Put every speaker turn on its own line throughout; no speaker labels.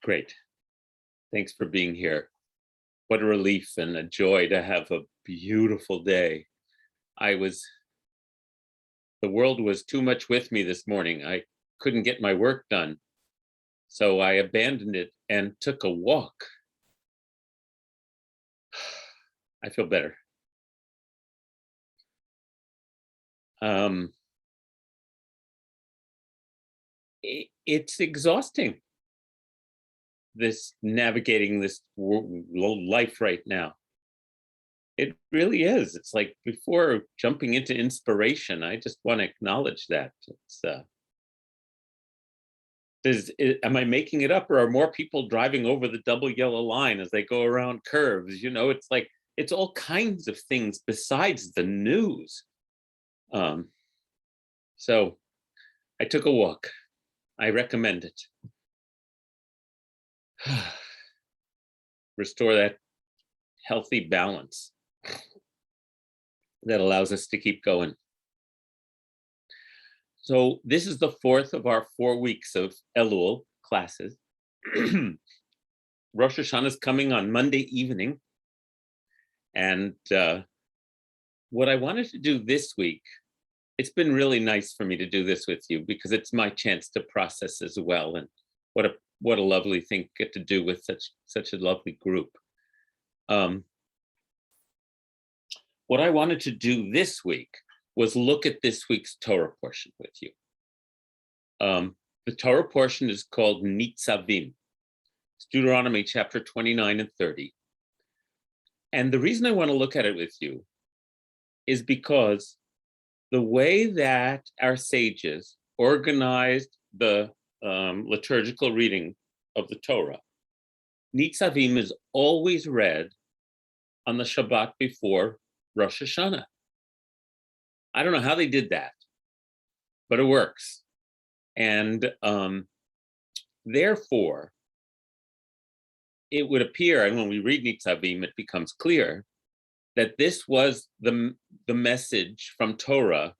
Great. Thanks for being here. What a relief and a joy to have a beautiful day. The world was too much with me this morning. I couldn't get my work done. So I abandoned it and took a walk. I feel better. It's exhausting, this navigating this life right now. It really is. It's like, before jumping into inspiration, I just want to acknowledge that. Am I making it up, or are more people driving over the double yellow line as they go around curves? It's like, it's all kinds of things besides the news. So I took a walk. I recommend it. Restore that healthy balance that allows us to keep going. So this is the fourth of our 4 weeks of Elul classes. Rosh Hashanah is coming on Monday evening. And what I wanted to do this week, it's been really nice for me to do this with you, because it's my chance to process as well. And what a lovely thing to get to do with such a lovely group. What I wanted to do this week was look at this week's Torah portion with you. The Torah portion is called Nitzavim. It's Deuteronomy chapter 29 and 30. And the reason I want to look at it with you is because the way that our sages organized the liturgical reading of the Torah, Nitzavim is always read on the Shabbat before Rosh Hashanah. I don't know how they did that, but it works. And therefore, it would appear, and when we read Nitzavim, it becomes clear that this was the message from Torah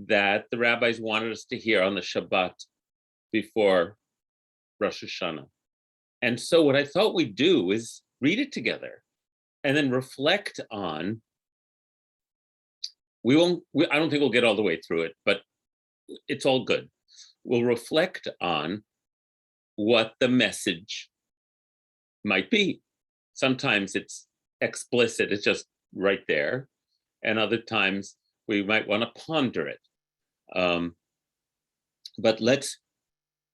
that the rabbis wanted us to hear on the Shabbat before Rosh Hashanah. And so what I thought we'd do is read it together and then reflect on, I don't think we'll get all the way through it, but it's all good. We'll reflect on what the message might be. Sometimes it's explicit, it's just right there. And other times we might want to ponder it. But let's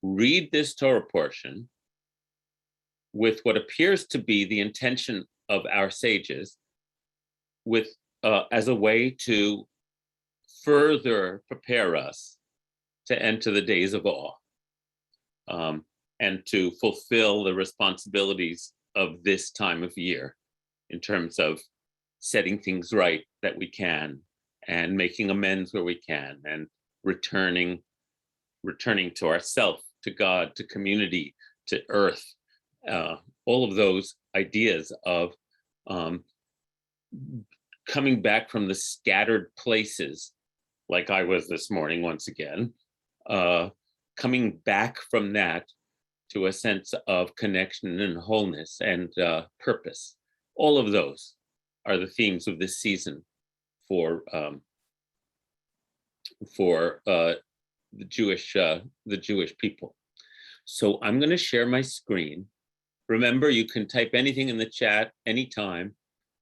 read this Torah portion with what appears to be the intention of our sages, with as a way to further prepare us to enter the days of awe, and to fulfill the responsibilities of this time of year in terms of setting things right that we can, and making amends where we can, and returning to ourself, to God, to community, to earth, all of those ideas of coming back from the scattered places, like I was this morning once again, coming back from that to a sense of connection and wholeness and purpose. All of those are the themes of this season for the Jewish people. So I'm going to share my screen. Remember, you can type anything in the chat anytime,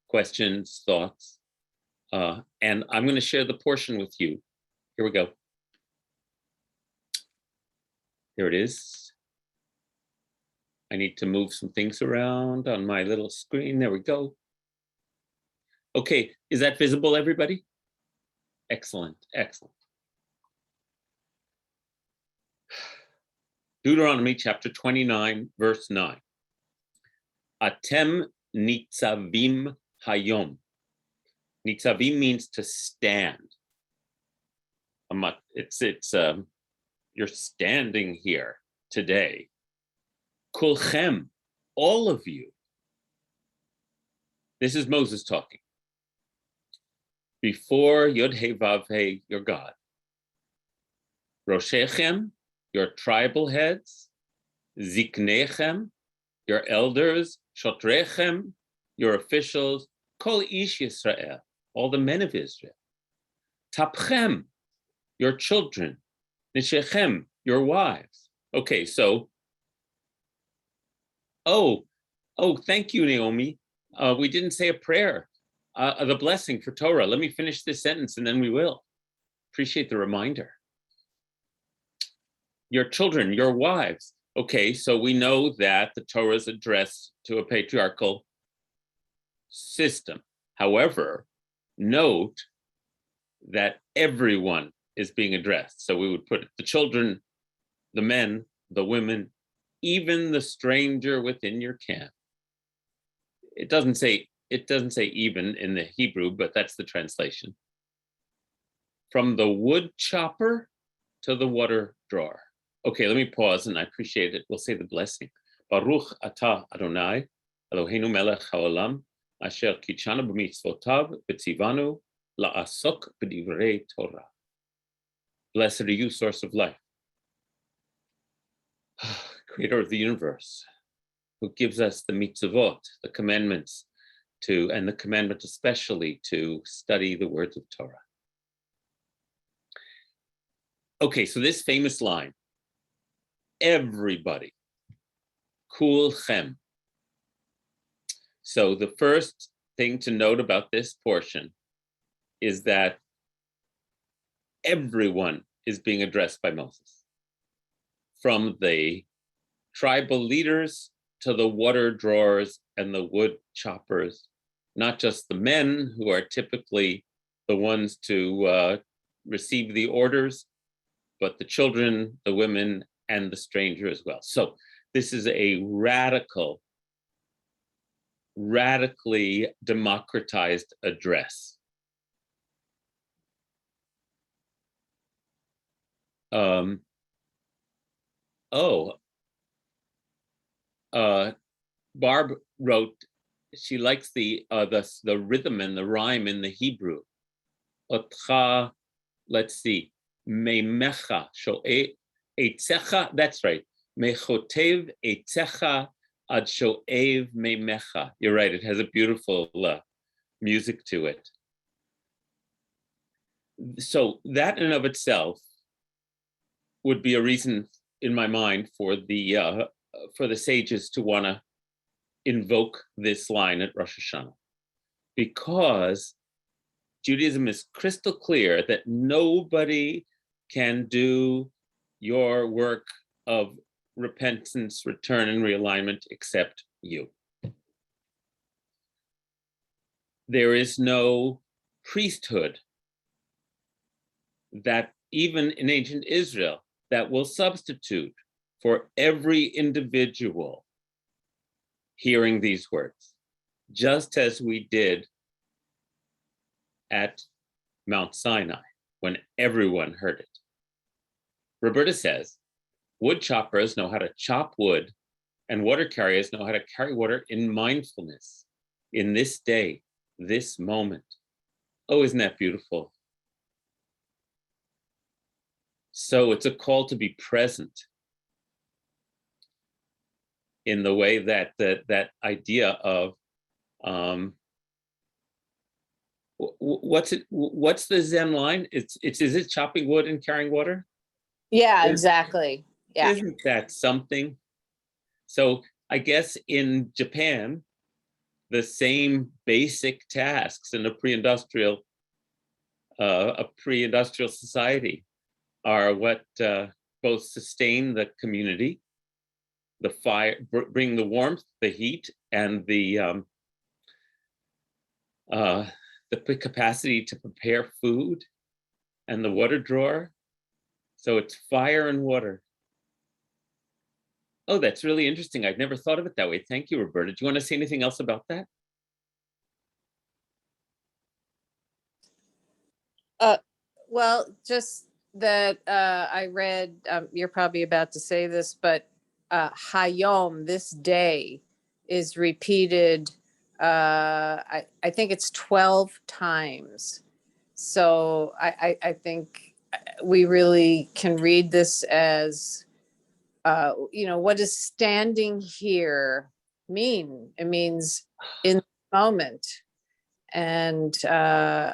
questions, thoughts, and I'm going to share the portion with you. Here we go. There it is. I need to move some things around on my little screen. There we go. Okay, is that visible, everybody? Excellent, excellent. Deuteronomy chapter 29, verse 9. Atem nitzavim hayom. Nitzavim means to stand. You're standing here today. Kulchem, all of you. This is Moses talking. Before Yod He Vav He, your God. Roshechem, your tribal heads. Ziknechem, your elders, Shotrechem, your officials, Kol Ish Yisrael, all the men of Israel. Tapchem, your children, Nishechem, your wives. Okay, so, thank you, Naomi. We didn't say a prayer, the blessing for Torah. Let me finish this sentence and then we will. Appreciate the reminder. Your children, your wives. Okay, so we know that the Torah is addressed to a patriarchal system. However, note that everyone is being addressed. So we would put the children, the men, the women, even the stranger within your camp. It doesn't say even in the Hebrew, but that's the translation. From the wood chopper to the water drawer. Okay, let me pause, and I appreciate it. We'll say the blessing. Baruch atah Adonai, Eloheinu melech haolam, asher kitshanu b'mitzvotav v'tzivanu la'asok b'divrei Torah. Blessed are you, source of life, creator of the universe, who gives us the mitzvot, the commandments, and the commandment especially to study the words of Torah. Okay, so this famous line, everybody, kulchem. So the first thing to note about this portion is that everyone is being addressed by Moses, from the tribal leaders to the water drawers and the wood choppers, not just the men who are typically the ones to receive the orders, but the children, the women, and the stranger as well. So this is a radically democratized address. Barb wrote, she likes the rhythm and the rhyme in the Hebrew. Otcha, let's see, meimecha, sho'e eitzecha, that's right. Mechotev eitzecha ad sho'ev meimecha. You're right, it has a beautiful music to it. So that in and of itself would be a reason in my mind for the sages to want to invoke this line at Rosh Hashanah, because Judaism is crystal clear that nobody can do your work of repentance, return, and realignment except you. There is no priesthood that even in ancient Israel that will substitute for every individual hearing these words, just as we did at Mount Sinai when everyone heard it. Roberta says, wood choppers know how to chop wood, and water carriers know how to carry water in mindfulness, in this day, this moment. Oh, isn't that beautiful? So it's a call to be present in the way that that idea of what's the Zen line? Is it chopping wood and carrying water?
Yeah, exactly. Yeah.
Isn't that something? So I guess in Japan, the same basic tasks in a pre-industrial society are what both sustain the community, the fire, bring the warmth, the heat, and the capacity to prepare food, and the water drawer. So it's fire and water. Oh, that's really interesting. I've never thought of it that way. Thank you, Roberta. Do you want to say anything else about that?
Well, just that I read, you're probably about to say this, but Hayom, this day, is repeated, I think it's 12 times. So I think we really can read this as what does standing here mean? It means in the moment. And then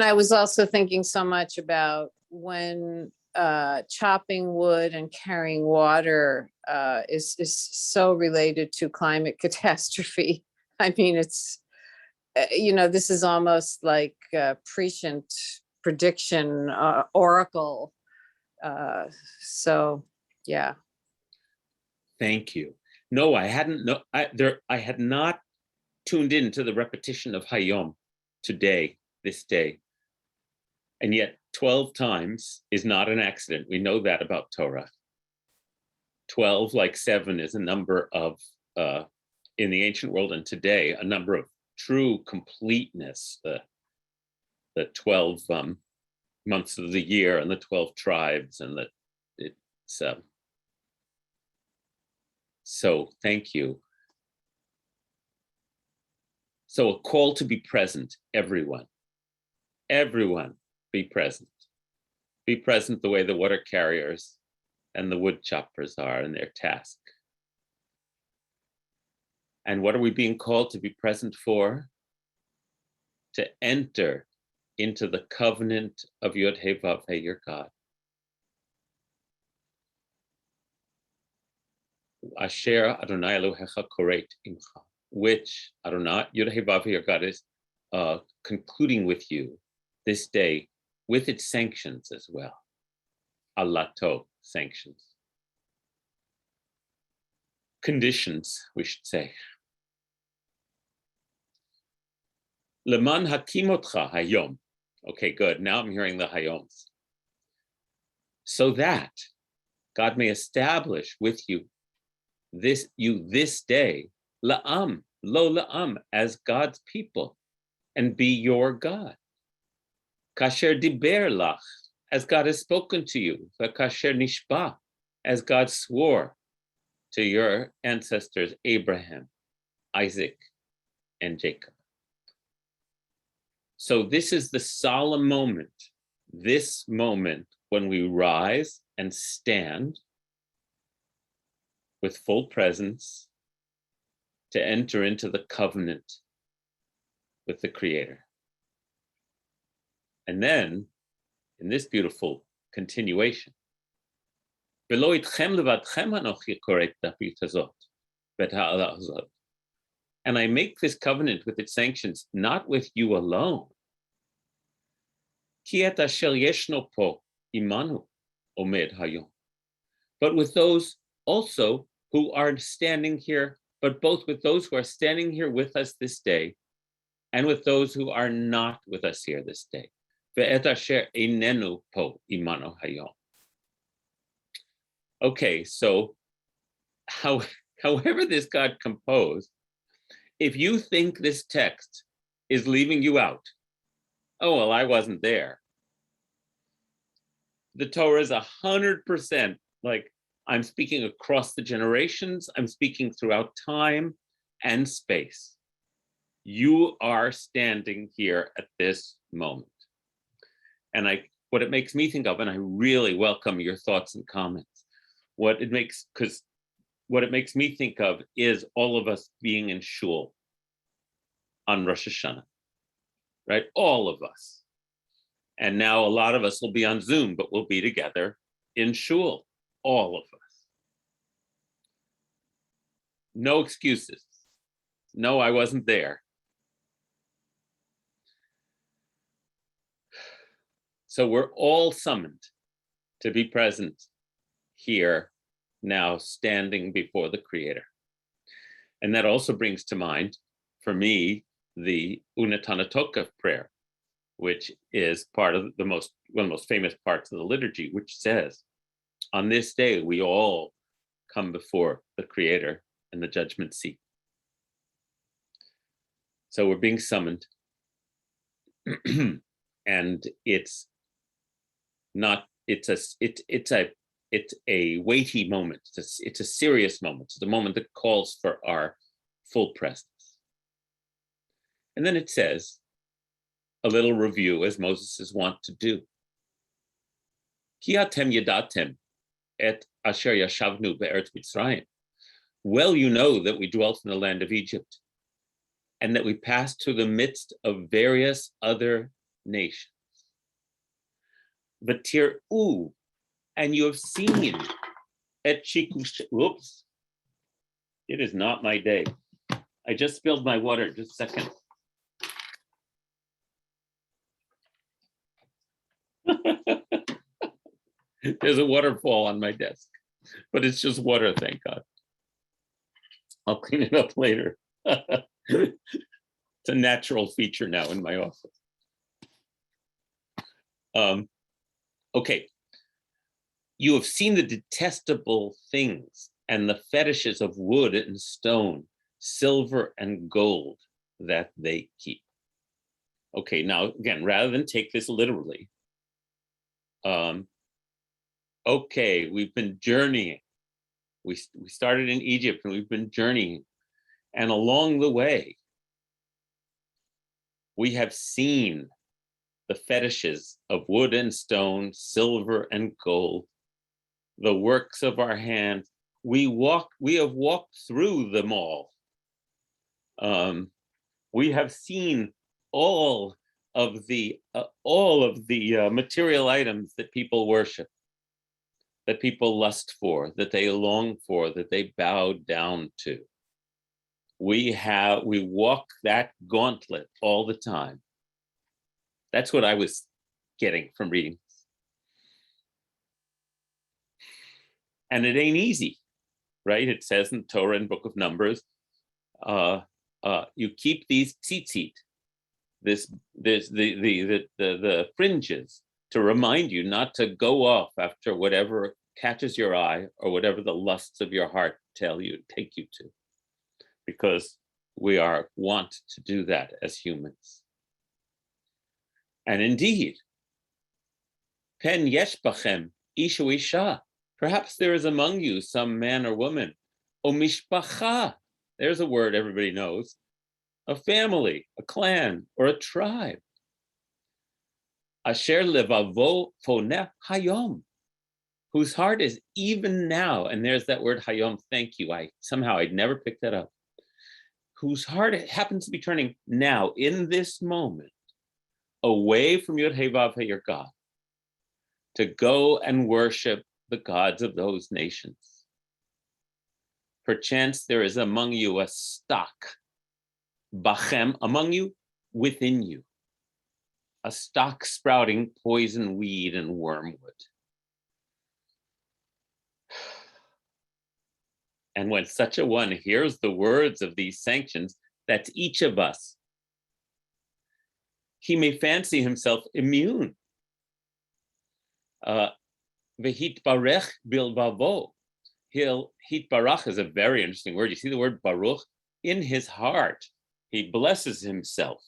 I was also thinking so much about when chopping wood and carrying water is so related to climate catastrophe. I mean, it's, this is almost like prescient prediction, oracle. So, yeah.
Thank you. No, I hadn't. No, I had not tuned in to the repetition of Hayom today, this day. And yet 12 times is not an accident. We know that about Torah. 12, like 7, is a number of, in the ancient world and today, a number of true completeness. The 12 months of the year and the 12 tribes, and it's so thank you. So a call to be present, everyone. Everyone, be present. Be present the way the water carriers and the wood choppers are in their task. And what are we being called to be present for? To enter into the covenant of Yod He Vav He, your God. Asher Adonai Elohecha Koreit Imcha, which Adonai Yod He Vav He, your God, is concluding with you this day with its sanctions as well. Alato, sanctions. Conditions, we should say. Leman hakimotcha hayom. Okay, good. Now I'm hearing the hayoms. So that God may establish with you this day, la'am, lo la'am, as God's people, and be your God. Kasher diber lach, as God has spoken to you. Kasher nishba, as God swore to your ancestors Abraham, Isaac, and Jacob. So this is the solemn moment, this moment when we rise and stand with full presence to enter into the covenant with the Creator. And then, in this beautiful continuation, and I make this covenant with its sanctions, not with you alone. But with those also who are standing here, but both with those who are standing here with us this day, and with those who are not with us here this day. Okay, so however this got composed, if you think this text is leaving you out, oh, well, I wasn't there. The Torah is 100% like, I'm speaking across the generations, I'm speaking throughout time and space. You are standing here at this moment. And what it makes me think of, and I really welcome your thoughts and comments, what it makes me think of is all of us being in shul on Rosh Hashanah, right? All of us. And now a lot of us will be on Zoom, but we'll be together in shul, all of us. No excuses. No, I wasn't there. So we're all summoned to be present here, now standing before the Creator. And that also brings to mind, for me, the Una Tanatoka Prayer, which is one of the most famous parts of the liturgy, which says, on this day, we all come before the Creator and the judgment seat. So we're being summoned, and it's a weighty moment. It's a serious moment. It's a moment that calls for our full presence. And then it says a little review, as Moses is wont to do. Ki atem yadatem et asher yashavnu be'eretz Mitzrayim. Well, you know that we dwelt in the land of Egypt, and that we passed through the midst of various other nations. V'tir'u, and you have seen et shikush. Whoops, it is not my day. I just spilled my water. Just a second. There's a waterfall on my desk, but it's just water, thank God. I'll clean it up later. It's a natural feature now in my office. Okay. You have seen the detestable things and the fetishes of wood and stone, silver and gold that they keep. Okay, now again, rather than take this literally, okay, we've been journeying. We started in Egypt and we've been journeying. And along the way, we have seen the fetishes of wood and stone, silver and gold, the works of our hands. We have walked through them all. We have seen all of the material items that people worship, that people lust for, that they long for, that they bow down to. We walk that gauntlet all the time. That's what I was getting from reading this. And it ain't easy, right? It says in Torah and Book of Numbers, you keep these tzitzit, the fringes, to remind you not to go off after whatever catches your eye or whatever the lusts of your heart take you to, because we are wont to do that as humans. And indeed, pen yesh bachem ish u isha, perhaps there is among you some man or woman, o mishpacha, there's a word everybody knows, a family, a clan, or a tribe. Asher levavo foneh hayom, whose heart is even now, and there's that word hayom, thank you, I'd never picked that up, whose heart happens to be turning now, in this moment, away from Yod Heh Vav Heh, your God, to go and worship the gods of those nations. Perchance there is among you a stock, bachem, among you, within you, a stock sprouting poison weed and wormwood. And when such a one hears the words of these sanctions, that's each of us, he may fancy himself immune. V'hitbarech bilbavo. Hitbarach is a very interesting word. You see the word baruch? In his heart, he blesses himself.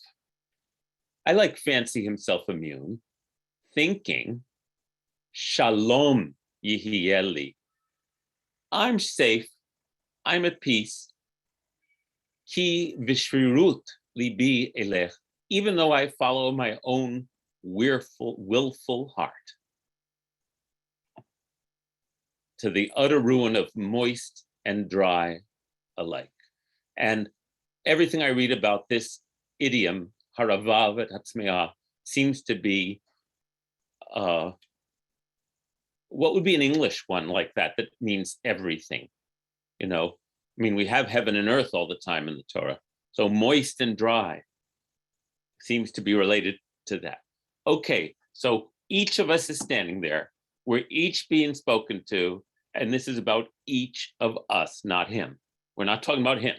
I like fancy himself immune, thinking, shalom yihieli. I'm safe, I'm at peace. Ki vishvirut libi elech, even though I follow my own willful heart, to the utter ruin of moist and dry alike. And everything I read about this idiom, haravav et hatzmeah, seems to be what would be an English one like that means everything, you know? I mean, we have heaven and earth all the time in the Torah. So moist and dry seems to be related to that. Okay, so each of us is standing there. We're each being spoken to, and this is about each of us, not him. We're not talking about him.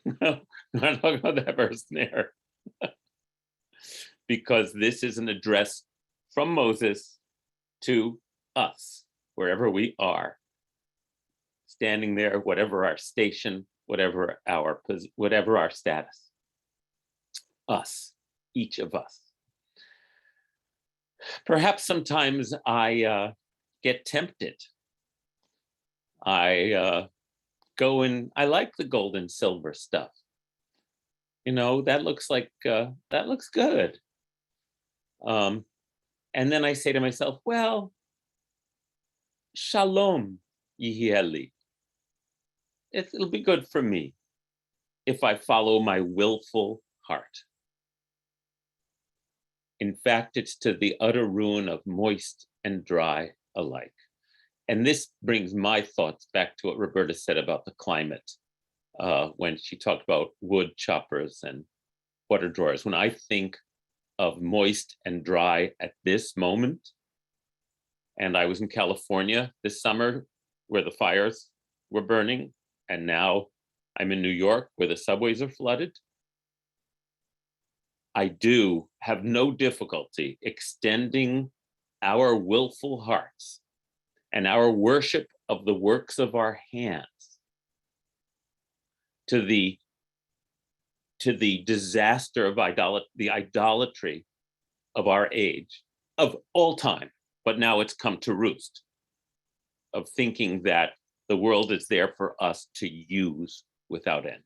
We're not talking about that person there. Because this is an address from Moses to us, wherever we are, standing there, whatever our station, whatever our status. Us, each of us. Perhaps sometimes I get tempted. I go and I like the gold and silver stuff. You know, that looks good. And then I say to myself, well, Shalom yihieli. It'll be good for me if I follow my willful heart. In fact, it's to the utter ruin of moist and dry alike. And this brings my thoughts back to what Roberta said about the climate when she talked about wood choppers and water drawers. When I think of moist and dry at this moment, and I was in California this summer where the fires were burning, and now I'm in New York where the subways are flooded, I do have no difficulty extending our willful hearts and our worship of the works of our hands to the disaster of the idolatry of our age, of all time, but now it's come to roost, of thinking that the world is there for us to use without end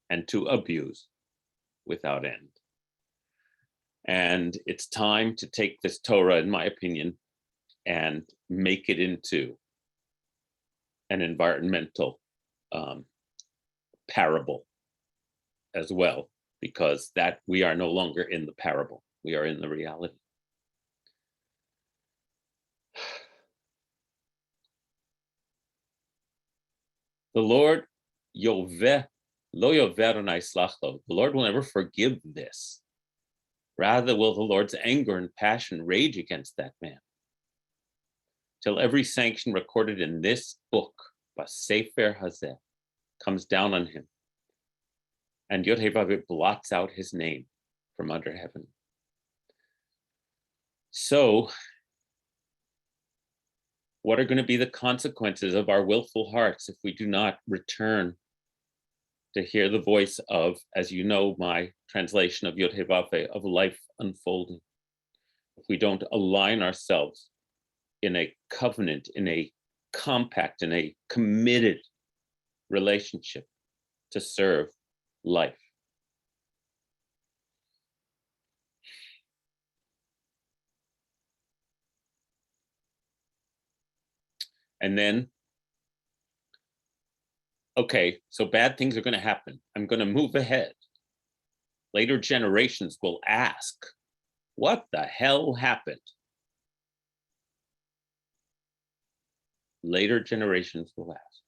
and to abuse without end. And it's time to take this Torah, in my opinion, and make it into an environmental parable as well, because that we are no longer in the parable, we are in the reality. The Lord, Yoveh, lo yover the Lord will never forgive this. Rather will the Lord's anger and passion rage against that man, till every sanction recorded in this book, Basefer Hazeh, comes down on him, and Yod-Heh-Vav blots out his name from under heaven. So, what are going to be the consequences of our willful hearts if we do not return to hear the voice of, as you know, my translation of Yod-Heh-Vav, of life unfolding? If we don't align ourselves in a covenant, in a compact, in a committed relationship to serve life. And then, okay, so bad things are going to happen. I'm going to move ahead. Later generations will ask, what the hell happened? Later generations will ask.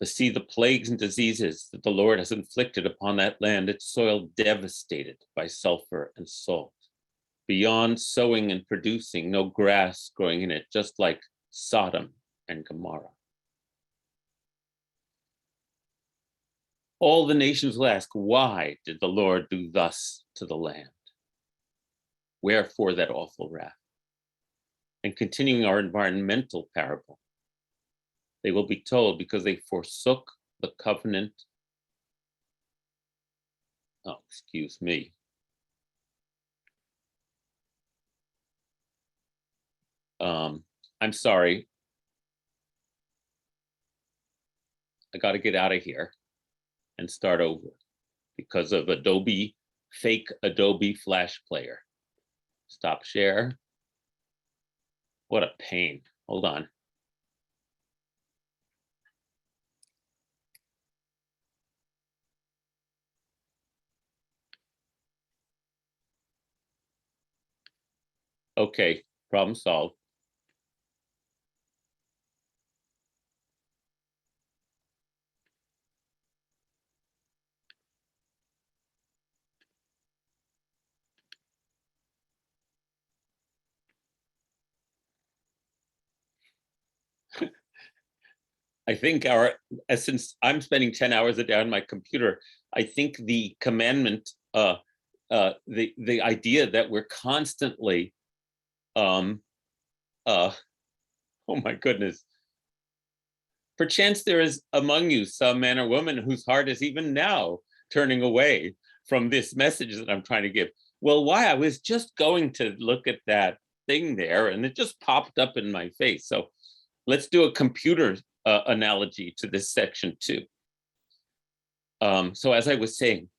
To see the plagues and diseases that the Lord has inflicted upon that land, its soil devastated by sulfur and salt. Beyond sowing and producing, no grass growing in it, just like Sodom and Gomorrah. All the nations will ask, why did the Lord do thus to the land? Wherefore that awful wrath? And continuing our environmental parable, they will be told because they forsook the covenant. Oh, excuse me. I'm sorry. I got to get out of here and start over because of fake Adobe Flash Player. Stop share. What a pain. Hold on. Okay, problem solved. I think since I'm spending 10 hours a day on my computer, I think the commandment, the idea that we're constantly, oh my goodness, perchance there is among you some man or woman whose heart is even now turning away from this message that I'm trying to give. Well, why? I was just going to look at that thing there and it just popped up in my face. So let's do a computer analogy to this section too. So as I was saying,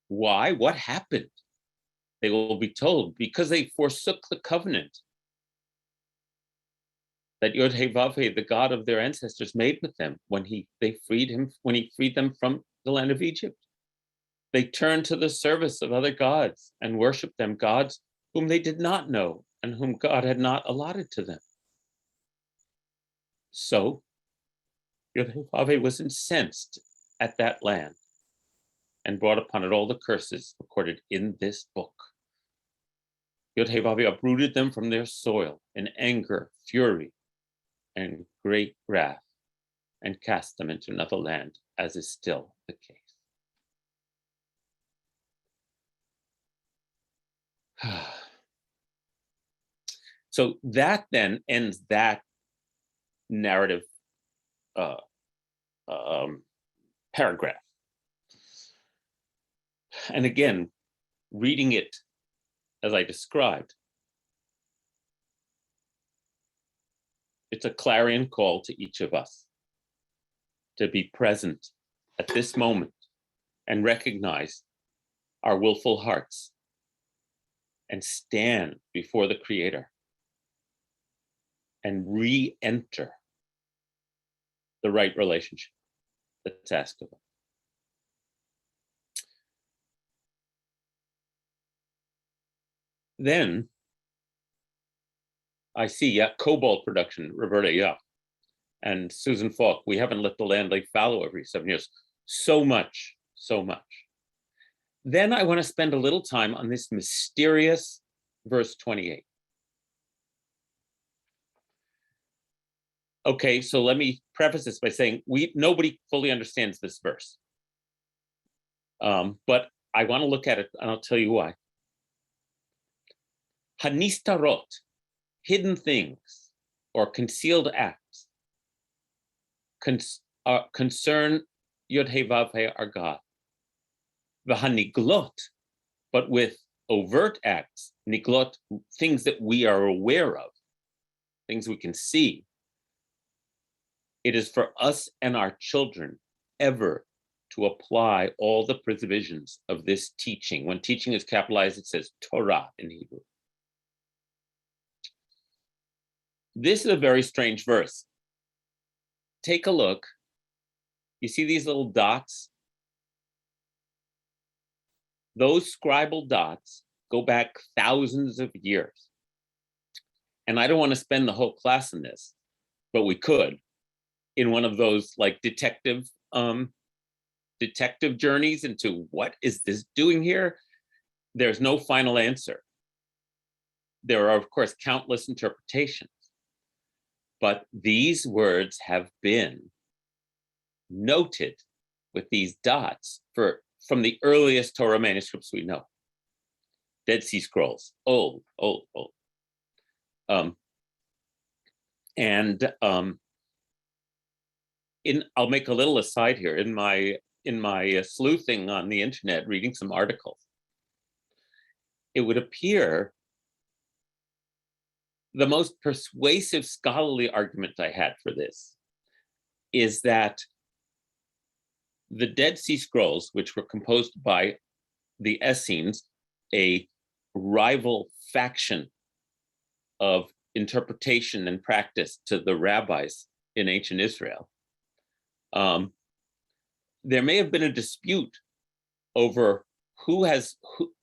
why? What happened? they will be told, because they forsook the covenant that Yod-Heh-Vav-Heh, the God of their ancestors, made with them when he freed them from the land of Egypt. They turned to the service of other gods and worshiped them, gods whom they did not know and whom God had not allotted to them. So Yod-Heh-Vav-Heh was incensed at that land and brought upon it all the curses recorded in this book. Yod-Heh-Vav-Heh uprooted them from their soil in anger, fury, and great wrath, and cast them into another land, as is still the case. So that then ends that narrative paragraph. And again, reading it as I described, it's a clarion call to each of us to be present at this moment and recognize our willful hearts and stand before the Creator and re-enter the right relationship that's asked of us. Then I see, Cobalt production, Roberta, and Susan Falk. We haven't let the land lay fallow every 7 years. So much. Then I want to spend a little time on this mysterious verse 28. Okay, so let me preface this by saying nobody fully understands this verse. But I want to look at it, and I'll tell you why. Hanistarot, hidden things or concealed acts, concern Yod-Heh-Vav-Heh, our God. V'haniglot, but with overt acts, niglot, things that we are aware of, things we can see. It is for us and our children ever to apply all the provisions of this teaching. When teaching is capitalized, it says Torah in Hebrew. This is a very strange verse. Take a look. You see these little dots? Those scribal dots go back thousands of years. And I don't want to spend the whole class in this, but we could, in one of those like detective journeys into what is this doing here? There's no final answer. There are, of course, countless interpretations, but these words have been noted with these dots from the earliest Torah manuscripts we know. Dead Sea Scrolls, old. I'll make a little aside here. In my sleuthing on the internet, reading some articles, it would appear the most persuasive scholarly argument I had for this is that the Dead Sea Scrolls, which were composed by the Essenes, a rival faction of interpretation and practice to the rabbis in ancient Israel, there may have been a dispute over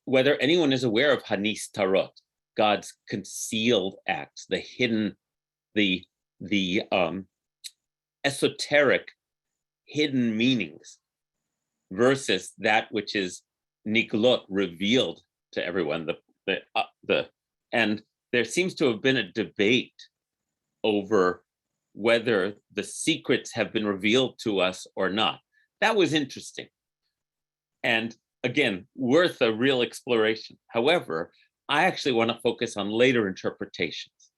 whether anyone is aware of Hanis Tarot, God's concealed acts, the hidden, the esoteric hidden meanings, versus that which is niglot, revealed to everyone. And there seems to have been a debate over whether the secrets have been revealed to us or not. That was interesting. And again, worth a real exploration. However, I actually want to focus on later interpretations.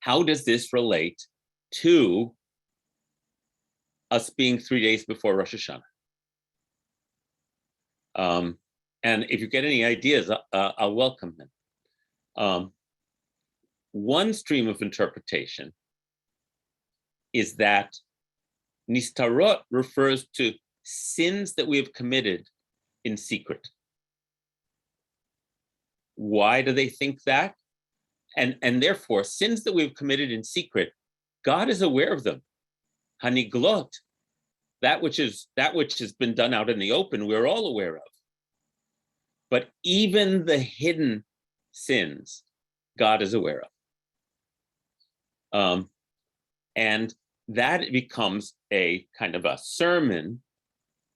How does this relate to us being 3 days before Rosh Hashanah? And if you get any ideas, I'll welcome them. One stream of interpretation is that Nistarot refers to sins that we have committed in secret. Why do they think that? And therefore, sins that we've committed in secret, God is aware of them. Haniglot, that which has been done out in the open, we're all aware of. But even the hidden sins, God is aware of. And that becomes a kind of a sermon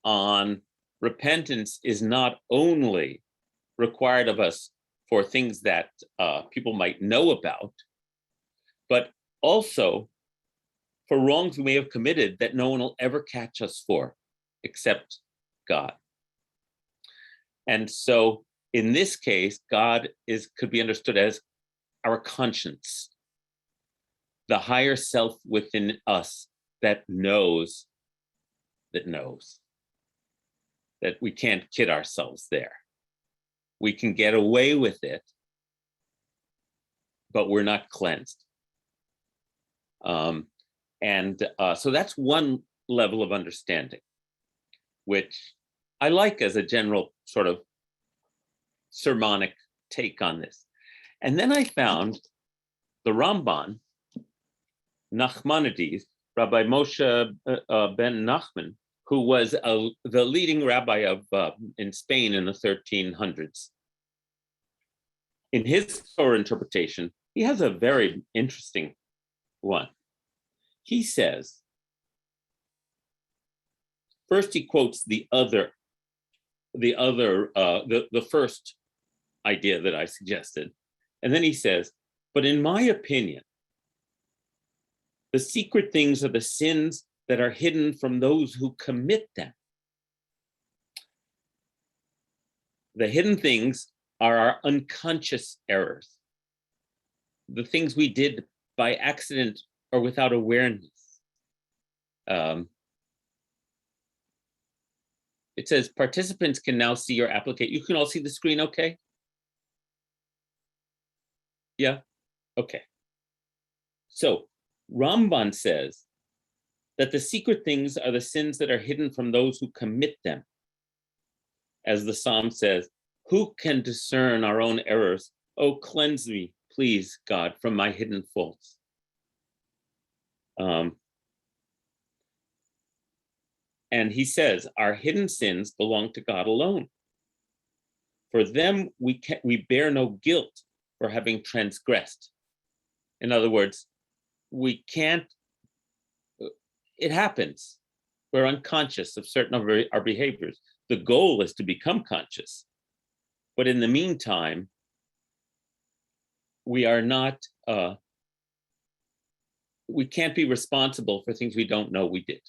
on repentance is not only required of us for things that people might know about, but also for wrongs we may have committed that no one will ever catch us for, except God. And so in this case, God could be understood as our conscience, the higher self within us that knows, that we can't kid ourselves there. We can get away with it, but we're not cleansed. So that's one level of understanding, which I like as a general sort of sermonic take on this. And then I found the Ramban, Nachmanides, Rabbi Moshe ben Nachman, who was the leading rabbi in Spain in the 1300s. In his Torah interpretation, he has a very interesting one. He says, first he quotes the first idea that I suggested, and then he says, but in my opinion, the secret things are the sins that are hidden from those who commit them. The hidden things are our unconscious errors, the things we did by accident or without awareness. It says participants can now see your application. You can all see the screen, okay? Yeah, okay. So Ramban says that the secret things are the sins that are hidden from those who commit them. As the Psalm says, who can discern our own errors? Oh, cleanse me, please, God, from my hidden faults. And he says, our hidden sins belong to God alone. For them, we bear no guilt for having transgressed. In other words, we can't, it happens. We're unconscious of certain of our behaviors. The goal is to become conscious. But in the meantime, we are not, we can't be responsible for things we don't know we did.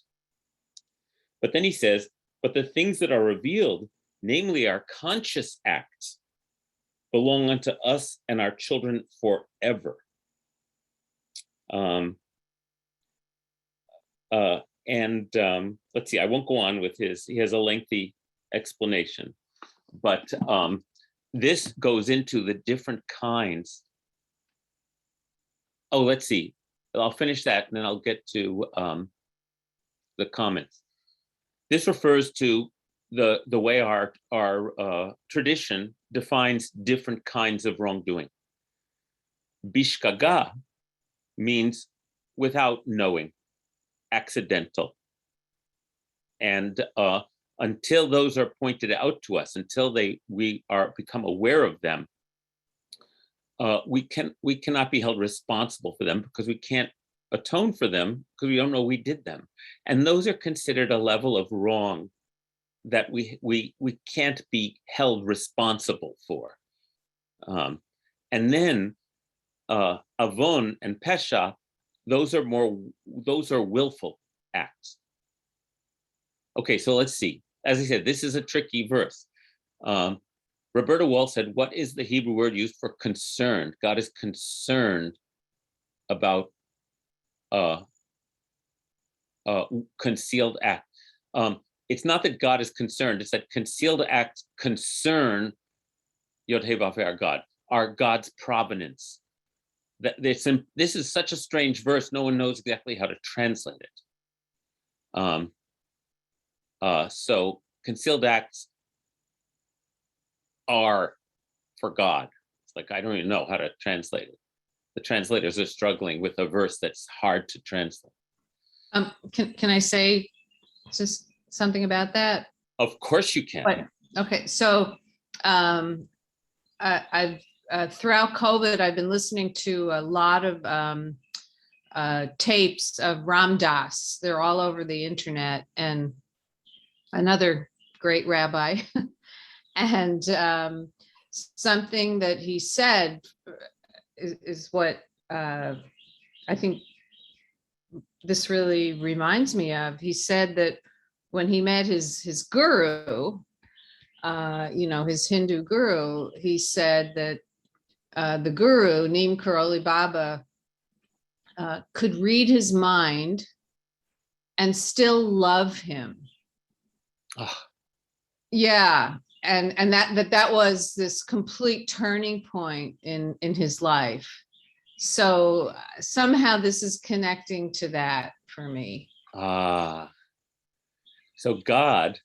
But then he says, but the things that are revealed, namely our conscious acts, belong unto us and our children forever. Let's see, I won't go on with he has a lengthy explanation, but this goes into the different kinds. Oh, let's see, I'll finish that and then I'll get to the comments. This refers to the way our tradition defines different kinds of wrongdoing. Bishkaga means without knowing, accidental. And until those are pointed out to us, until we become aware of them, we cannot be held responsible for them because we can't atone for them because we don't know we did them. And those are considered a level of wrong that we can't be held responsible for. And then avon and pesha, those are willful acts. Okay, so let's see. As I said, this is a tricky verse. Roberta Wall said, what is the Hebrew word used for concerned? God is concerned about concealed act. It's not that God is concerned, it's that concealed acts concern Yod-Heh-Vav-Heh, our God's provenance. This is such a strange verse, no one knows exactly how to translate it. So concealed acts are for God, It's like, I don't even know how to translate it. The translators are struggling with a verse that's hard to translate.
Can I say just something about that?
Of course you can.
But, okay, so I've throughout COVID, I've been listening to a lot of tapes of Ram Dass. They're all over the internet, and another great rabbi. And something that he said is what I think this really reminds me of. He said that when he met his guru, his Hindu guru, he said that the guru, Neem Karoli Baba, could read his mind and still love him.
Oh.
Yeah. And that was this complete turning point in his life. So somehow this is connecting to that for me.
So God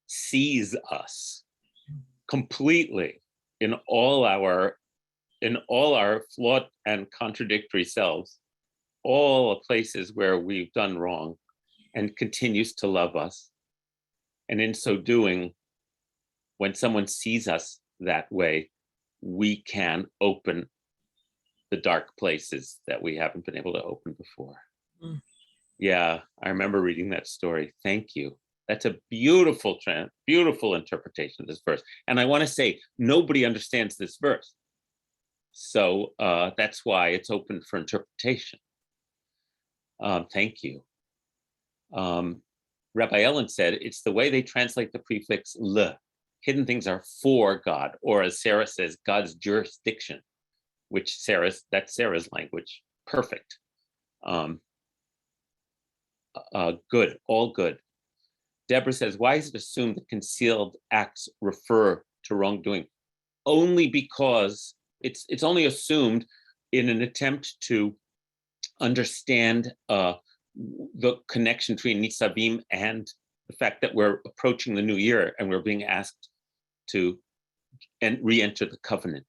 sees us completely in all our flawed and contradictory selves, all the places where we've done wrong, and continues to love us. And in so doing, when someone sees us that way, we can open the dark places that we haven't been able to open before. Mm. Yeah, I remember reading that story. Thank you. That's a beautiful interpretation of this verse. And I want to say, nobody understands this verse. So that's why it's open for interpretation. Thank you. Rabbi Ellen said, it's the way they translate the prefix le. Hidden things are for God, or as Sarah says, God's jurisdiction, which that's Sarah's language. Perfect. Good, all good. Deborah says, why is it assumed that concealed acts refer to wrongdoing? Only because it's only assumed in an attempt to understand the connection between Nitzavim and the fact that we're approaching the new year and we're being asked to re-enter the covenant.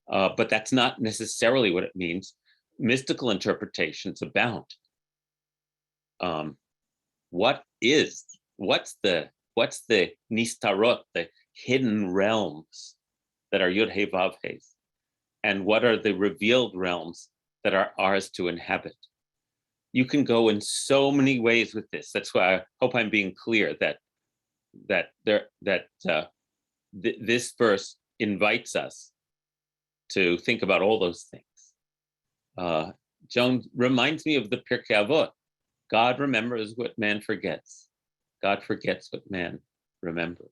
But that's not necessarily what it means. Mystical interpretations abound. What's the nistarot, the hidden realms that are Yud He Vav He's, and what are the revealed realms that are ours to inhabit? You can go in so many ways with this. That's why I hope I'm being clear that this verse invites us to think about all those things. Joan reminds me of the Pirkei Avot. God remembers what man forgets. God forgets what man remembers.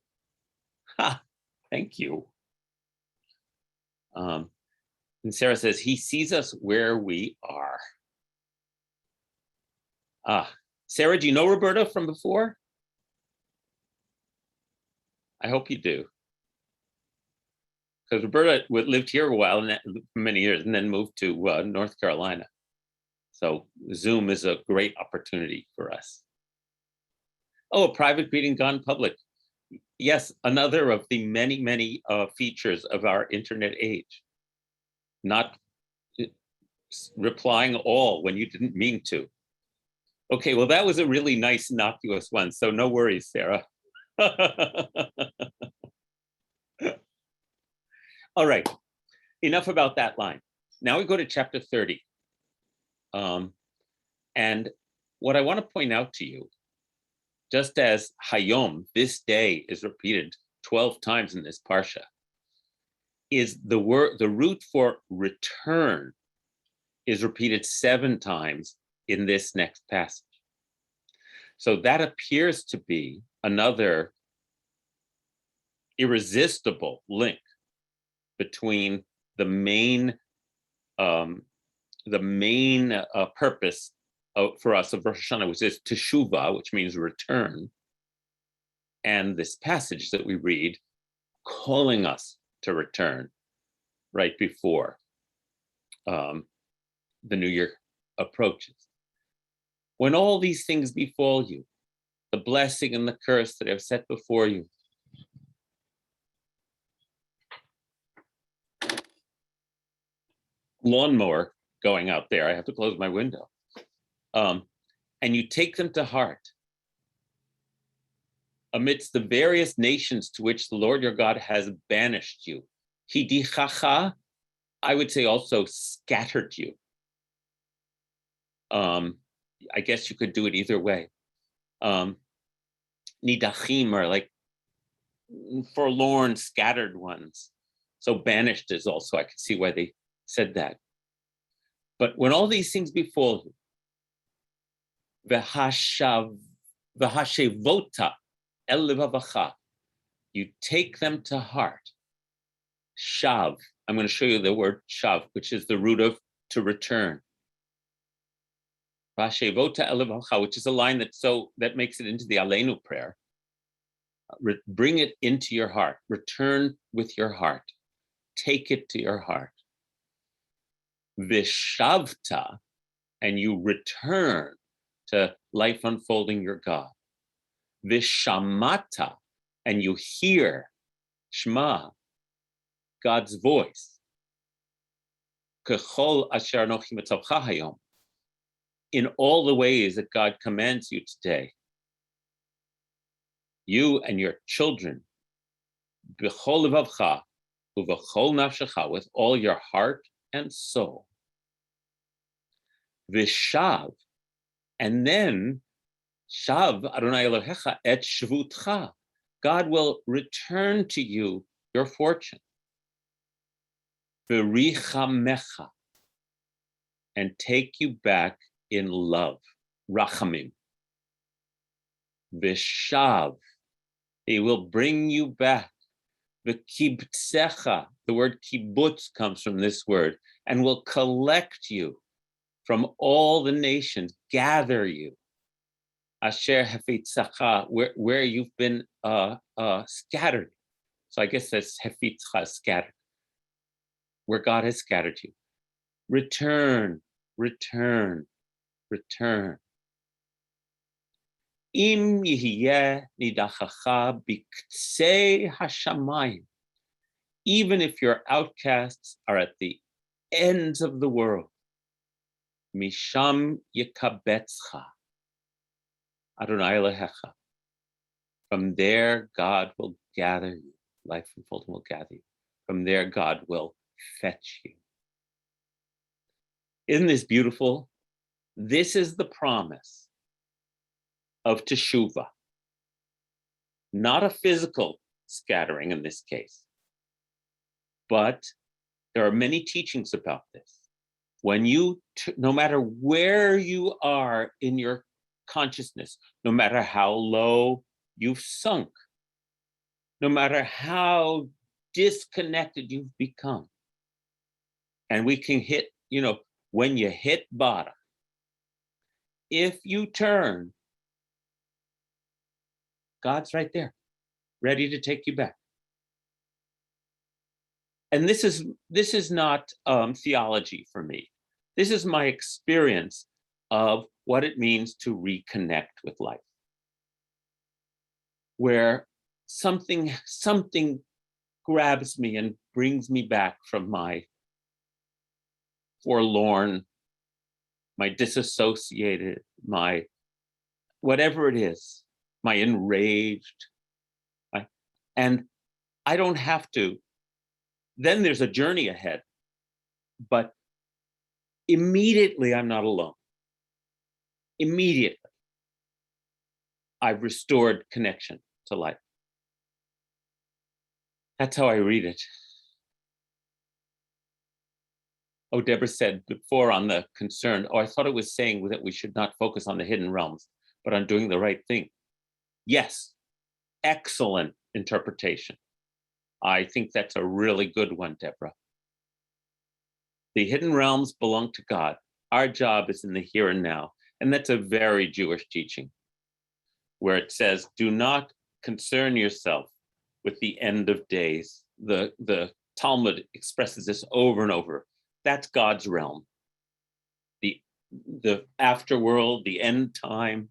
Ha! Thank you. And Sarah says, he sees us where we are. Sarah, do you know Roberta from before? I hope you do. Because Roberta lived here a while, for many years, and then moved to North Carolina. So Zoom is a great opportunity for us. Oh, a private greeting gone public. Yes, another of the many, many features of our internet age. Not replying all when you didn't mean to. Okay, well, that was a really nice, innocuous one, so no worries, Sarah. All right, enough about that line. Now we go to chapter 30. And what I want to point out to you, just as Hayom, this day, is repeated 12 times in this parsha, is the root for return is repeated 7 times in this next passage. So that appears to be another irresistible link between the main purpose for us of Rosh Hashanah, which is Teshuva, which means return, and this passage that we read calling us to return right before the new year approaches. When all these things befall you, the blessing and the curse that I've set before you, lawnmower going out there. I have to close my window. And you take them to heart amidst the various nations to which the Lord your God has banished you. Hidichacha, I would say also scattered you. I guess you could do it either way. Nidachim are like forlorn, scattered ones. So banished is also, I can see why they said that. But when all these things befall you, v'hashevota el levavacha, you take them to heart. Shav, I'm going to show you the word shav, which is the root of to return. V'hashevota el levavacha, which is a line that makes it into the Aleinu prayer. Bring it into your heart. Return with your heart. Take it to your heart. Vishavta, and you return to life unfolding your God. Vishamata, and you hear Shema, God's voice. Kechol asher anochi mitzavcha hayom, in all the ways that God commands you today. You and your children, b'chol levavcha uv'chol nafshecha, with all your heart and soul. Vishav, and then shav Adonai Elohecha et shvutcha, God will return to you your fortune. V'richamecha, and take you back in love, rachamim. Vishav, he will bring you back. V'kibtzecha, the word kibbutz comes from this word, and will collect you from all the nations, gather you. Asher hefitzacha, where you've been scattered. So I guess that's hefitzacha, scattered, where God has scattered you. Return, return, return. Im yihyeh nidachacha biktsei hashamayim, even if your outcasts are at the ends of the world, misham yikabetzcha, Adonai Elohecha, from there God will gather you, life unfolding will gather you. From there God will fetch you. Isn't this beautiful? This is the promise of Teshuva, not a physical scattering in this case, but there are many teachings about this. When you, no matter where you are in your consciousness, no matter how low you've sunk, no matter how disconnected you've become, and we can hit, when you hit bottom, if you turn, God's right there, ready to take you back. And this is not theology for me. This is my experience of what it means to reconnect with life, where something grabs me and brings me back from my forlorn, my disassociated, my whatever it is, my enraged, and I don't have to. Then there's a journey ahead, but immediately I'm not alone. Immediately, I've restored connection to life. That's how I read it. Oh, Deborah said before on the concern, I thought it was saying that we should not focus on the hidden realms, but on doing the right thing. Yes, excellent interpretation. I think that's a really good one, Deborah. The hidden realms belong to God. Our job is in the here and now. And that's a very Jewish teaching, where it says, do not concern yourself with the end of days. The Talmud expresses this over and over. That's God's realm. The afterworld, the end time.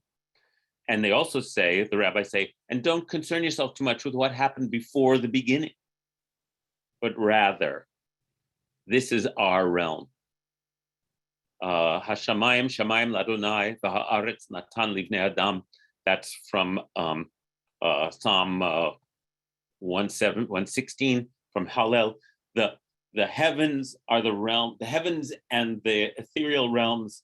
And they also say, the rabbis say, and don't concern yourself too much with what happened before the beginning, but rather, this is our realm. Hashamayim Shamayim Ladonai V'ha'aretz Natan Livnei Adam. That's from Psalm 116 from Hallel. The heavens are the realm. The heavens and the ethereal realms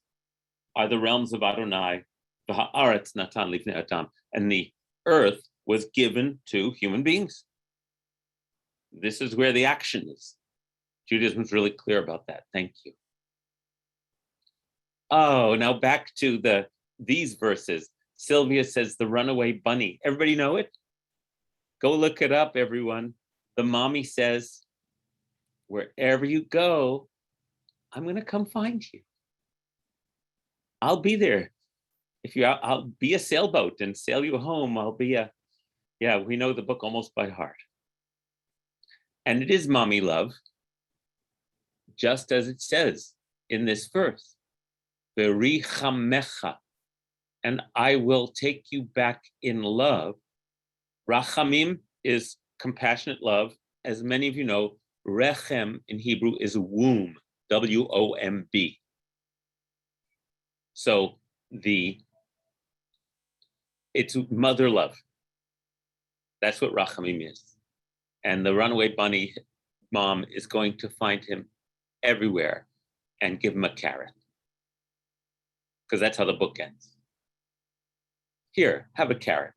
are the realms of Adonai. V'ha'aretz Natan Livnei Adam, and the earth was given to human beings. This is where the action is. Judaism is really clear about that. Thank you. Oh, now back to these verses. Sylvia says the runaway bunny. Everybody know it? Go look it up, everyone. The mommy says, wherever you go, I'm going to come find you. I'll be there. I'll be a sailboat and sail you home. We know the book almost by heart. And it is mommy love, just as it says in this verse, V'richamecha, and I will take you back in love. Rachamim is compassionate love. As many of you know, rechem in Hebrew is womb, W-O-M-B. So it's mother love. That's what rachamim is. And the runaway bunny mom is going to find him everywhere and give him a carrot. Because that's how the book ends. Here, have a carrot.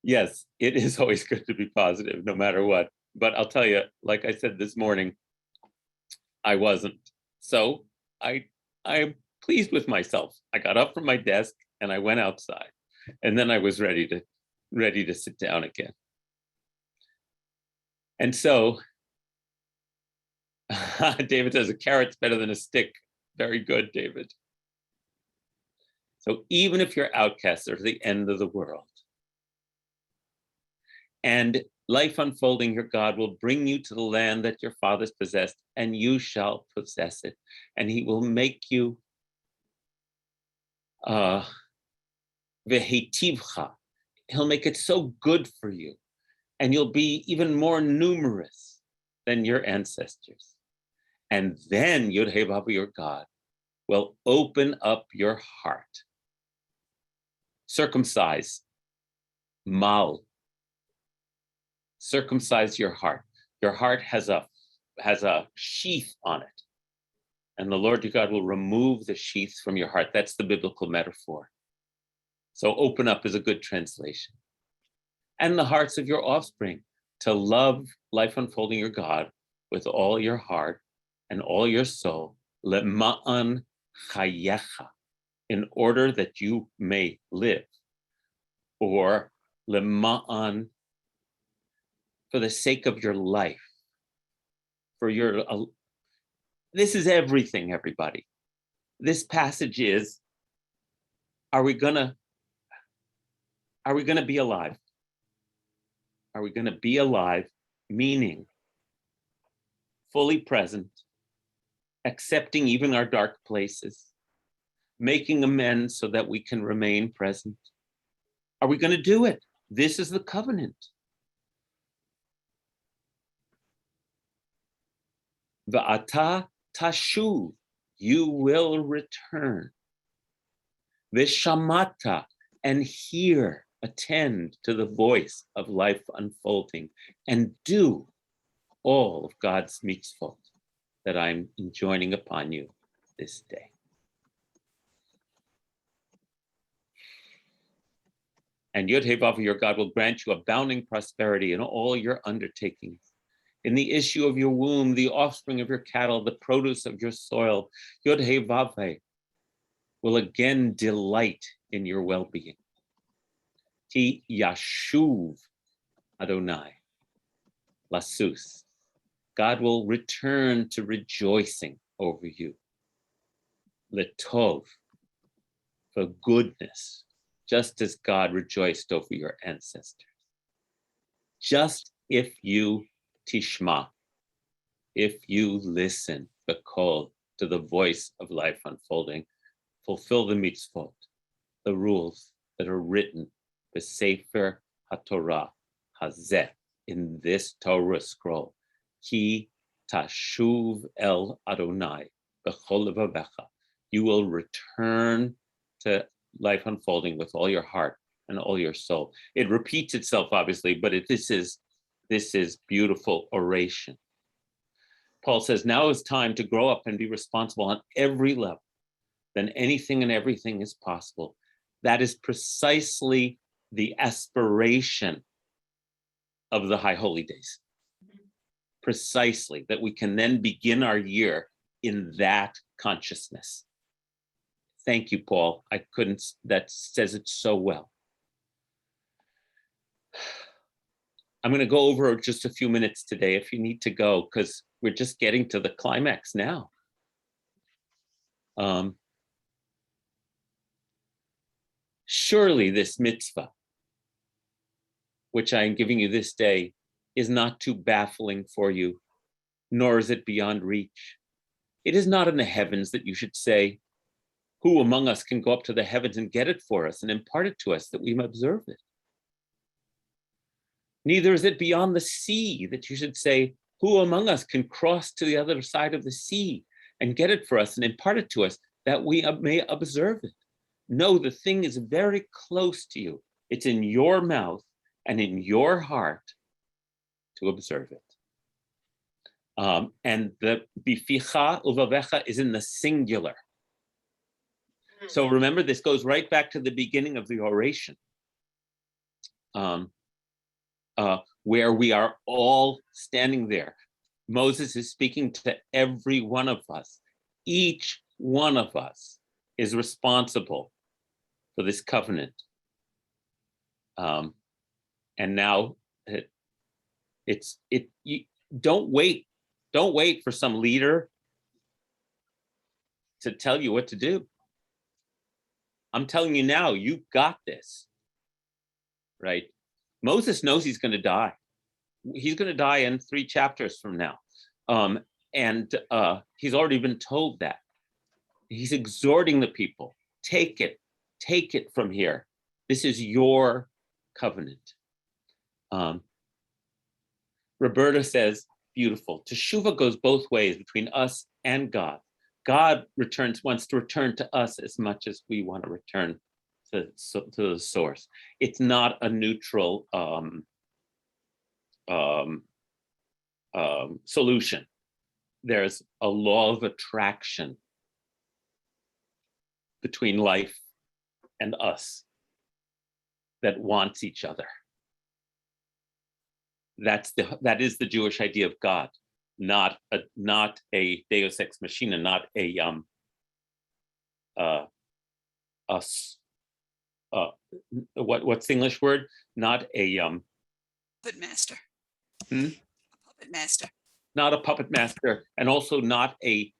Yes, it is always good to be positive, no matter what. But I'll tell you, like I said this morning, I wasn't. So I'm pleased with myself. I got up from my desk and I went outside, and then I was ready to sit down again. And so David says a carrot's better than a stick. Very good, David. So even if you're outcasts or to the end of the world, and life unfolding, your God will bring you to the land that your fathers possessed, and you shall possess it. And he will make you vehetivcha. He'll make it so good for you, and you'll be even more numerous than your ancestors. And then Yod-Heh-Vav, your God, will open up your heart. Circumcise, mal. Circumcise your heart. Your heart has a sheath on it. And the Lord your God will remove the sheath from your heart. That's the biblical metaphor. So open up is a good translation. And the hearts of your offspring, to love life unfolding your God with all your heart and all your soul, lema'an chayecha, in order that you may live, or lema'an, for the sake of your life, for your, this is everything, everybody. This passage is, are we gonna be alive? Are we gonna be alive, meaning fully present, accepting even our dark places, making amends so that we can remain present? Are we gonna do it? This is the covenant. Va'ata tashuv, you will return. Vishamata, and hear, attend to the voice of life unfolding, and do all of God's mitzvot that I'm enjoining upon you this day. And Yod-Heh-Vav, your God, will grant you abounding prosperity in all your undertakings. In the issue of your womb, the offspring of your cattle, the produce of your soil, Yod-Heh-Vav will again delight in your well-being. Ti yashuv Adonai lasus. God will return to rejoicing over you. Letov, for goodness, just as God rejoiced over your ancestors. Just if you tishma, if you listen, the call to the voice of life unfolding, fulfill the mitzvot, the rules that are written, the Sefer HaTorah Hazeh, in this Torah scroll. Ki tashuv el Adonai b'chol levavecha. You will return to life unfolding with all your heart and all your soul. It repeats itself, obviously, but this is beautiful oration. Paul says, now is time to grow up and be responsible on every level. Then anything and everything is possible. That is precisely the aspiration of the High Holy Days. Precisely, that we can then begin our year in that consciousness. Thank you, Paul. That says it so well. I'm going to go over just a few minutes today if you need to go, because we're just getting to the climax now. Surely this mitzvah, which I am giving you this day, is not too baffling for you, nor is it beyond reach. It is not in the heavens that you should say, who among us can go up to the heavens and get it for us and impart it to us that we may observe it? Neither is it beyond the sea that you should say, who among us can cross to the other side of the sea and get it for us and impart it to us that we may observe it? No, the thing is very close to you. It's in your mouth and in your heart to observe it. And the bificha uvavecha is in the singular. So remember, this goes right back to the beginning of the oration, where we are all standing there. Moses is speaking to every one of us. Each one of us is responsible for this covenant. And now don't wait for some leader to tell you what to do. I'm telling you now, you got this, right? Moses knows he's going to die. He's going to die in 3 chapters from now. And he's already been told that. He's exhorting the people, take it from here. This is your covenant. Roberta says, beautiful. Teshuva goes both ways between us and God. God wants to return to us as much as we want to return to the source. It's not a neutral solution. There's a law of attraction between life and us that wants each other. That is the Jewish idea of God, not a Deus ex machina, not what's the English word? Not a
puppet master.
Hmm?
A puppet master.
Not a puppet master, and also not a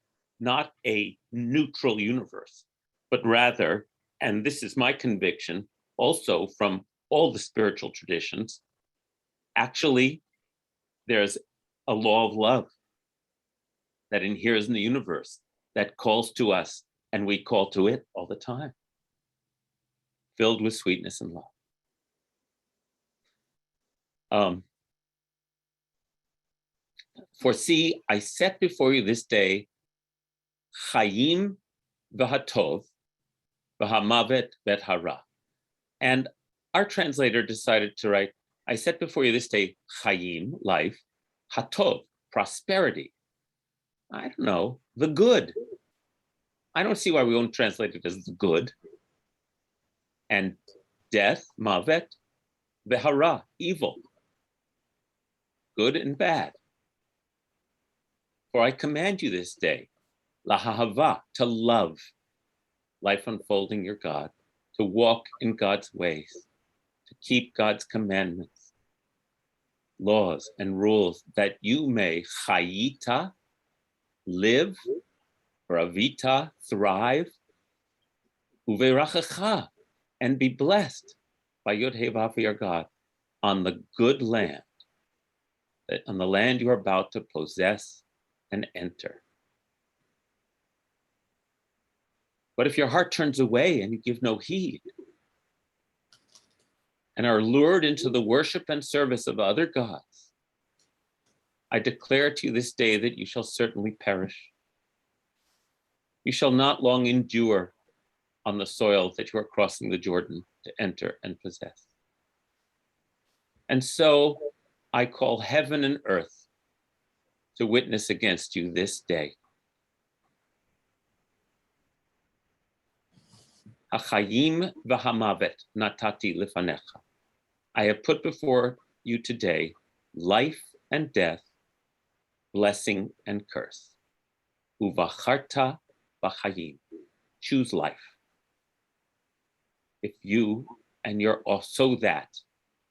neutral universe, but rather, and this is my conviction, also from all the spiritual traditions, actually, there's a law of love that inheres in the universe that calls to us, and we call to it all the time, filled with sweetness and love. For see, I set before you this day, Chaim v'hatov, v'hamavet v'hara. And our translator decided to write, I set before you this day, Chaim, life, Hatov, prosperity. I don't know, the good. I don't see why we won't translate it as the good. And death, Mavet, V'hara, evil. Good and bad. For I command you this day, Lahahava, to love, life unfolding your God, to walk in God's ways, to keep God's commandments, laws and rules, that you may chayita, live, ravita, thrive, uverachacha, and be blessed by Yod-Heh-Vav, your God, on the good land, on the land you are about to possess and enter. But if your heart turns away and you give no heed, and are lured into the worship and service of other gods, I declare to you this day that you shall certainly perish. You shall not long endure on the soil that you are crossing the Jordan to enter and possess. And so I call heaven and earth to witness against you this day. Hachayim v'hamavet natati lifanecha. I have put before you today life and death, blessing and curse. Uvacharta v'chayim. Choose life. If you and your so that,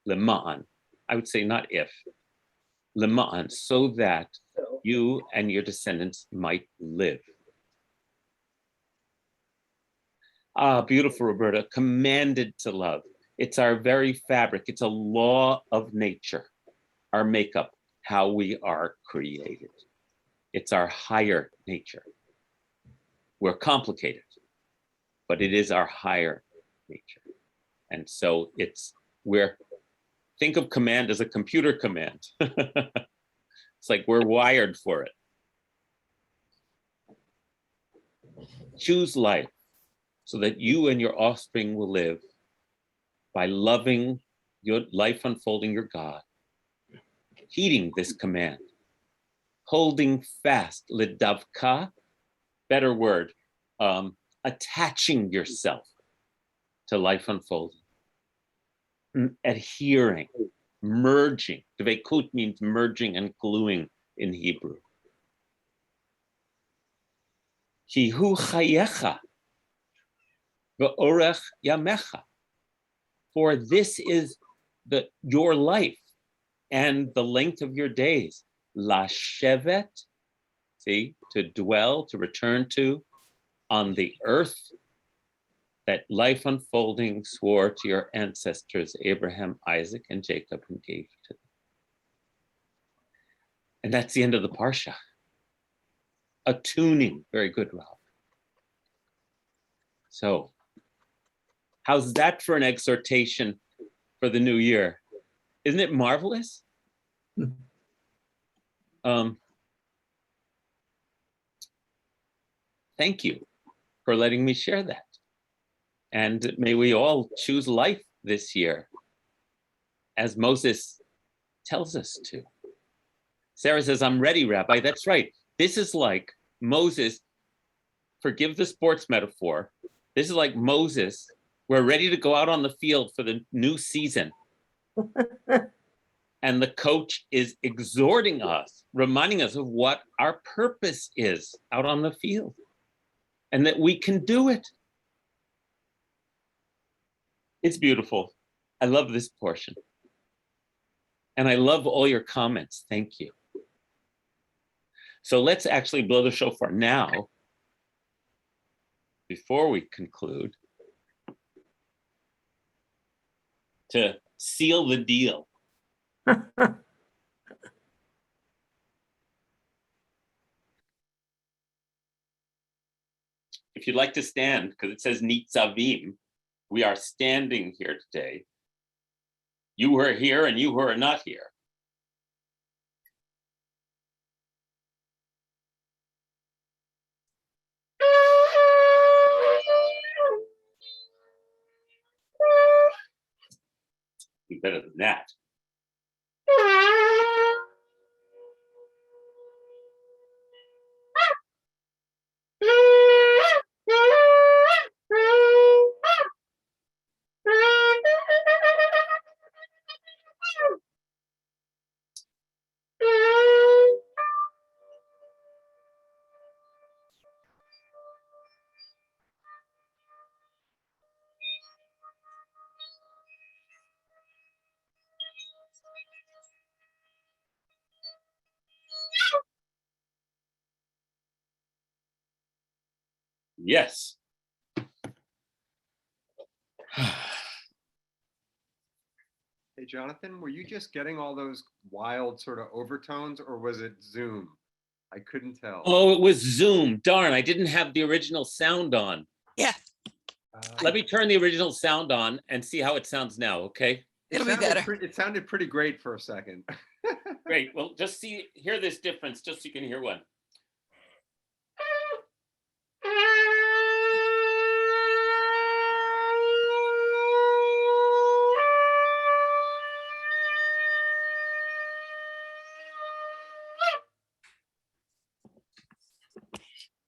lema'an, I would say not if, lema'an, so that you and your descendants might live. Ah, beautiful, Roberta, commanded to love. It's our very fabric. It's a law of nature, our makeup, how we are created. It's our higher nature. We're complicated, but it is our higher nature. And so think of command as a computer command. It's like we're wired for it. Choose life so that you and your offspring will live by loving your life unfolding your God, heeding this command, holding fast, lidavka, better word, attaching yourself to life unfolding, adhering, merging. Dveikut means merging and gluing in Hebrew. Ki hu chayecha v'orech yamecha. For this is your life and the length of your days. Lashevet, see, to dwell, to return to, on the earth that life unfolding swore to your ancestors, Abraham, Isaac, and Jacob, and gave to them. And that's the end of the Parsha. Attuning, very good, Rob. So, how's that for an exhortation for the new year? Isn't it marvelous? Thank you for letting me share that. And may we all choose life this year, as Moses tells us to. Sarah says, I'm ready, Rabbi. That's right. This is like Moses, forgive the sports metaphor. This is like Moses. We're ready to go out on the field for the new season. And the coach is exhorting us, reminding us of what our purpose is out on the field and that we can do it. It's beautiful. I love this portion. And I love all your comments. Thank you. So let's actually blow the shofar now before we conclude to seal the deal. If you'd like to stand, because it says Nitzavim, we are standing here today. You who are here and you who are not here. Be better than that. Yes.
Hey, Jonathan, were you just getting all those wild sort of overtones, or was it Zoom? I couldn't tell.
Oh, it was Zoom. Darn, I didn't have the original sound on.
Yeah,
Let me turn the original sound on and see how it sounds now, okay?
it'll be better.
It sounded pretty great for a second.
Great. Well, just hear this difference, just so you can hear one.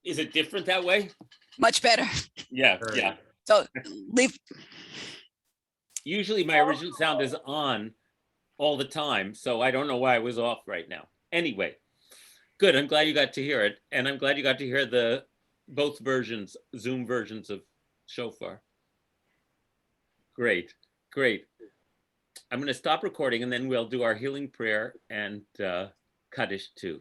Is it different that way?
Much better.
Yeah,
Very.
yeah.
So leave.
Usually my original sound is on all the time, so I don't know why I was off right now. Anyway, good. I'm glad you got to hear it, and I'm glad you got to hear both versions, Zoom versions of Shofar. Great, great. I'm going to stop recording, and then we'll do our healing prayer and Kaddish too.